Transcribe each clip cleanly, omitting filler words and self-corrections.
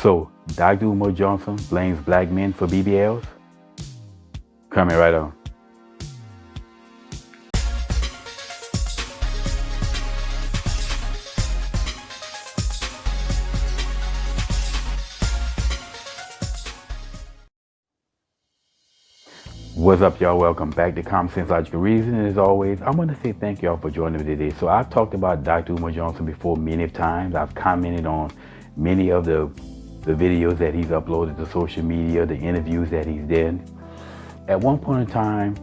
So, Dr. Umar Johnson blames black men for BBLs? Coming right on. What's up, y'all? Welcome back to Common Sense Logical Reason. And as always, I want to say thank y'all for joining me today. So I've talked about Dr. Umar Johnson before many times. I've commented on many of the videos that he's uploaded to social media, the interviews that he's done. At one point in time,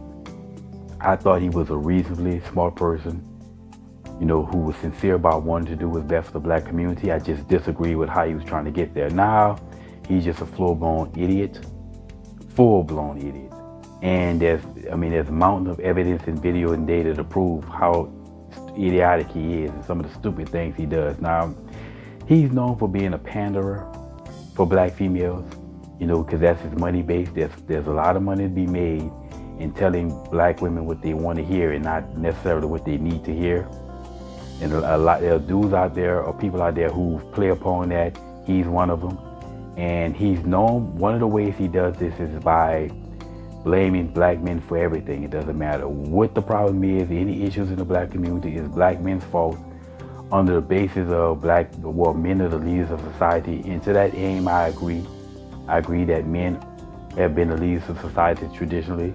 I thought he was a reasonably smart person, you know, who was sincere about wanting to do what's best for the black community. I just disagree with how he was trying to get there. Now, he's just a full-blown idiot. And there's a mountain of evidence and video and data to prove how idiotic he is and some of the stupid things he does. Now, he's known for being a panderer for black females, you know, because that's his money base. There's a lot of money to be made in telling black women what they want to hear and not necessarily what they need to hear. And there are dudes out there or people out there who play upon that. He's one of them. And he's known, one of the ways he does this is by blaming black men for everything. It doesn't matter what the problem is, any issues in the black community is black men's fault under the basis of men are the leaders of society. And to that aim, I agree. I agree that men have been the leaders of society traditionally.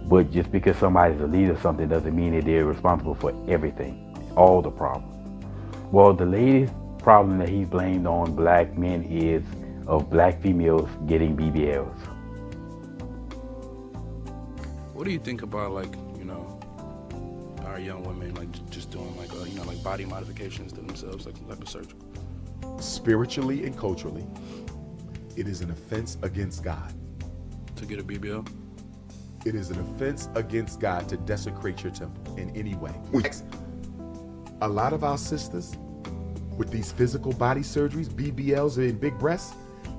But just because somebody's a leader of something doesn't mean that they're responsible for everything, all the problems. Well, the latest problem that he's blamed on black men is of black females getting BBLs. What do you think about, like, you know, our young women, like, just doing, like, like body modifications to themselves, like a surgery? Spiritually and culturally, it is an offense against God. To get a BBL? It is an offense against God to desecrate your temple in any way. A lot of our sisters with these physical body surgeries, BBLs and big breasts,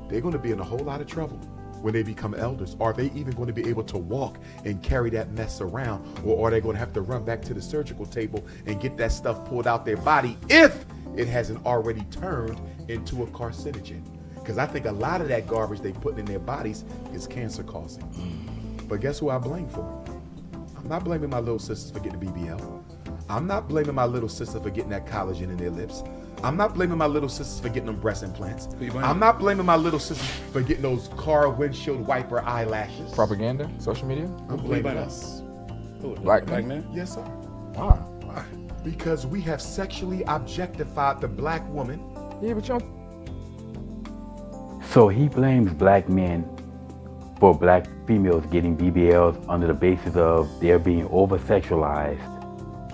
they're going to be in a whole lot of trouble when they become elders. Are they even going to be able to walk and carry that mess around? Or are they going to have to run back to the surgical table and get that stuff pulled out their body if it hasn't already turned into a carcinogen? Because I think a lot of that garbage they put in their bodies is cancer causing. But guess who I blame for it? I'm not blaming my little sisters for getting a BBL. I'm not blaming my little sister for getting that collagen in their lips. I'm not blaming my little sisters for getting them breast implants. I'm not blaming my little sisters for getting those car windshield wiper eyelashes. Propaganda, social media? I'm blaming us. Who, Black men? men? Yes, sir. Why? Because we have sexually objectified the black woman. Yeah, but y'all. So he blames black men for black females getting BBLs under the basis of they're being over-sexualized.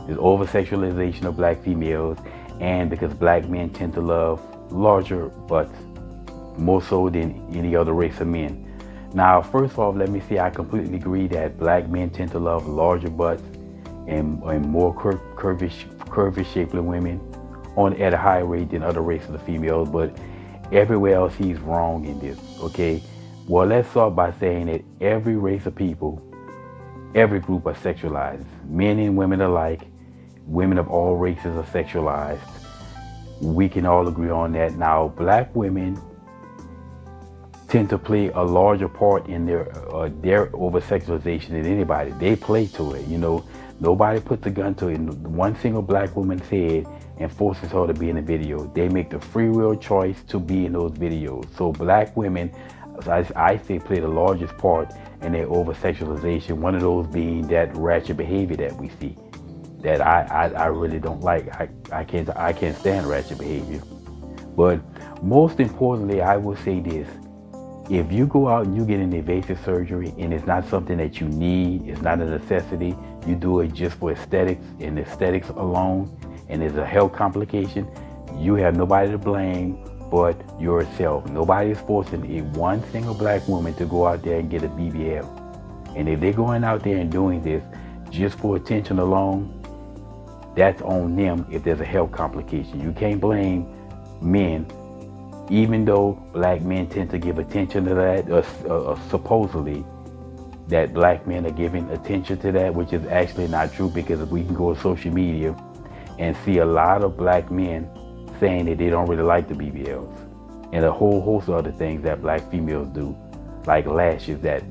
There's over-sexualization of black females, and because black men tend to love larger butts more so than any other race of men. Now, first off, let me say I completely agree that black men tend to love larger butts and more curvish shapely women at a higher rate than other races of females, but everywhere else he's wrong in this, okay? Well, let's start by saying that every race of people, every group are sexualized. Men and women alike, women of all races are sexualized. We can all agree on that. Now, black women tend to play a larger part in their over-sexualization than anybody. They play to it, you know. Nobody puts a gun to it. One single black woman's head and forces her to be in a video. They make the free will choice to be in those videos. So black women, I say, play the largest part in their over-sexualization. One of those being that ratchet behavior that we see, that I really don't like. I can't stand ratchet behavior. But most importantly, I will say this: if you go out and you get an invasive surgery and it's not something that you need, it's not a necessity, you do it just for aesthetics and aesthetics alone, and there's a health complication, you have nobody to blame but yourself. Nobody is forcing one single black woman to go out there and get a BBL. And if they're going out there and doing this just for attention alone, that's on them if there's a health complication. You can't blame men, even though black men tend to give attention to that, supposedly that black men are giving attention to that, which is actually not true, because we can go to social media and see a lot of black men saying that they don't really like the BBLs. and a whole host of other things that black females do, like lashes that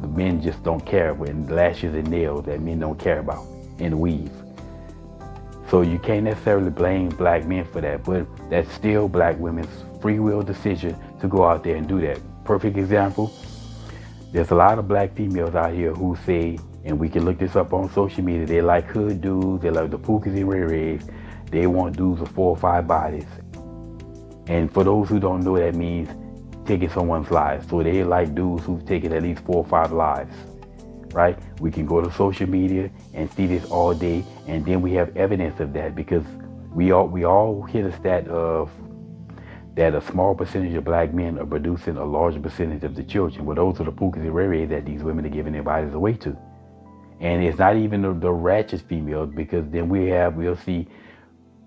the men just don't care about, and lashes and nails that men don't care about, and weave. So you can't necessarily blame black men for that, but that's still black women's free will decision to go out there and do that. Perfect example, there's a lot of black females out here who say, and we can look this up on social media, they like hood dudes, they like the Pookies and Ray Rays, they want dudes with 4 or 5 bodies. And for those who don't know, that means taking someone's lives. So they like dudes who've taken at least 4 or 5 lives, right? We can go to social media and see this all day, and then we have evidence of that, because we all hit a stat of that a small percentage of black men are producing a larger percentage of the children. Well, those are the Pookies and Ray Rays that these women are giving their bodies away to. And it's not even the ratchet females, because then we'll see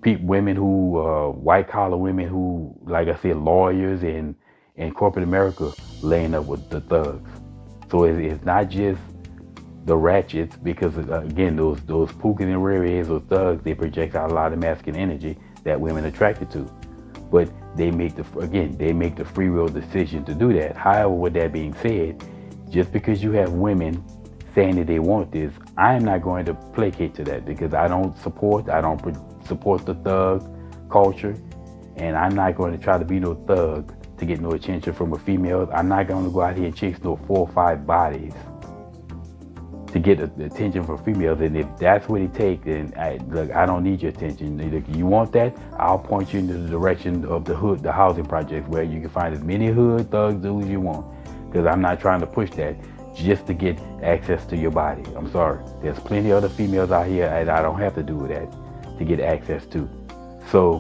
women who, white collar women who, like I said, lawyers and corporate America laying up with the thugs. So it's not just the ratchets, because again, those Pookies and Ray Rays or thugs, they project out a lot of masculine energy that women are attracted to. But they make the free will decision to do that. However, with that being said, just because you have women saying that they want this, I am not going to placate to that, because I don't support the thug culture, and I'm not going to try to be no thug to get no attention from a female. I'm not going to go out here and chase no 4 or 5 bodies to get the attention from females. And if that's what it takes, then I don't need your attention. If you want that, I'll point you in the direction of the housing projects, where you can find as many hood thugs dudes you want, because I'm not trying to push that just to get access to your body. I'm sorry. There's plenty of other females out here and I don't have to do that to get access to. So,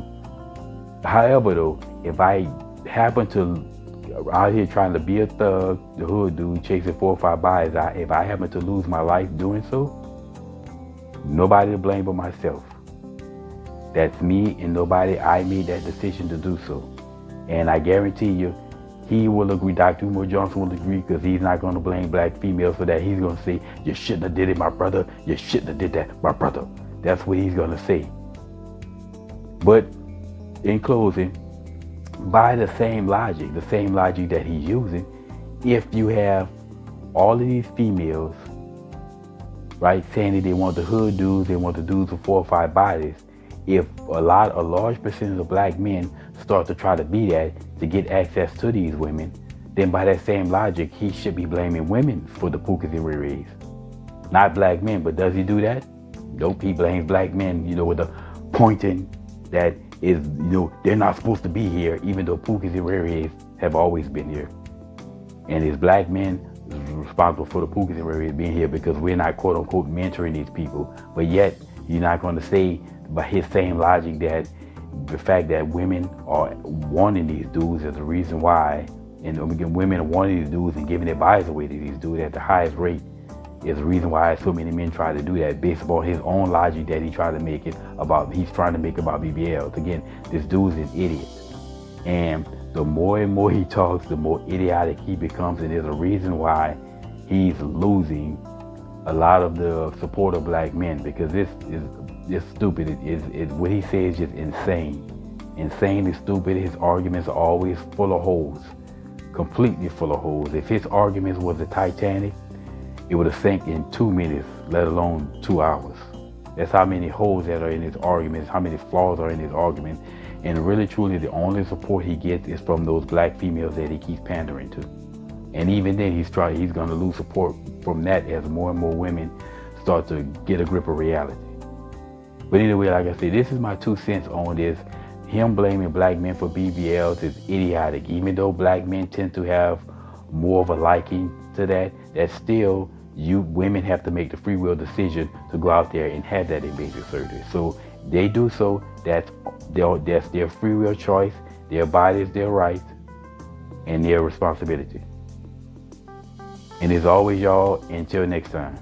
however though, if I happen to out here trying to be a thug, the hood dude chasing 4 or 5 bodies, if I happen to lose my life doing so, nobody to blame but myself. That's me and nobody. I made that decision to do so. And I guarantee you, he will agree, Dr. Umar Johnson will agree, because he's not going to blame black females for that. He's going to say, you shouldn't have did it, my brother. You shouldn't have did that, my brother. That's what he's going to say. But in closing, by the same logic that he's using, if you have all of these females, right, saying that they want the hood dudes, they want the dudes with 4 or 5 bodies, if a large percentage of black men start to try to be that to get access to these women, then by that same logic, he should be blaming women for the Pookies and Ray Rays, not black men. But does he do that? Nope, he blames black men, with the pointing that is, they're not supposed to be here, even though Pookies and Ray Rays have always been here. And it's black men responsible for the Pookies and Ray Rays being here, because we're not quote unquote mentoring these people. But yet, you're not going to say by his same logic that the fact that women are wanting these dudes is the reason why, and again, women are wanting these dudes and giving their bodies away to these dudes at the highest rate is the reason why so many men try to do that, based upon his own logic that he's trying to make about BBLs. Again, this dude's an idiot. And the more and more he talks, the more idiotic he becomes, and there's a reason why he's losing a lot of the support of black men, because this is just stupid. What he says is just insane. Insanely stupid. His arguments are always full of holes, completely full of holes. If his arguments was the Titanic, it would have sank in 2 minutes, let alone 2 hours. That's how many holes that are in his arguments, how many flaws are in his argument. And really, truly, the only support he gets is from those black females that he keeps pandering to. And even then, he's going to lose support from that as more and more women start to get a grip of reality. But anyway, like I said, this is my 2 cents on this. Him blaming black men for BBLs is idiotic. Even though black men tend to have more of a liking to that, that's still, women have to make the free will decision to go out there and have that invasive surgery. So they do so, that's their free will choice, their bodies, their rights, and their responsibility. And as always, y'all, until next time.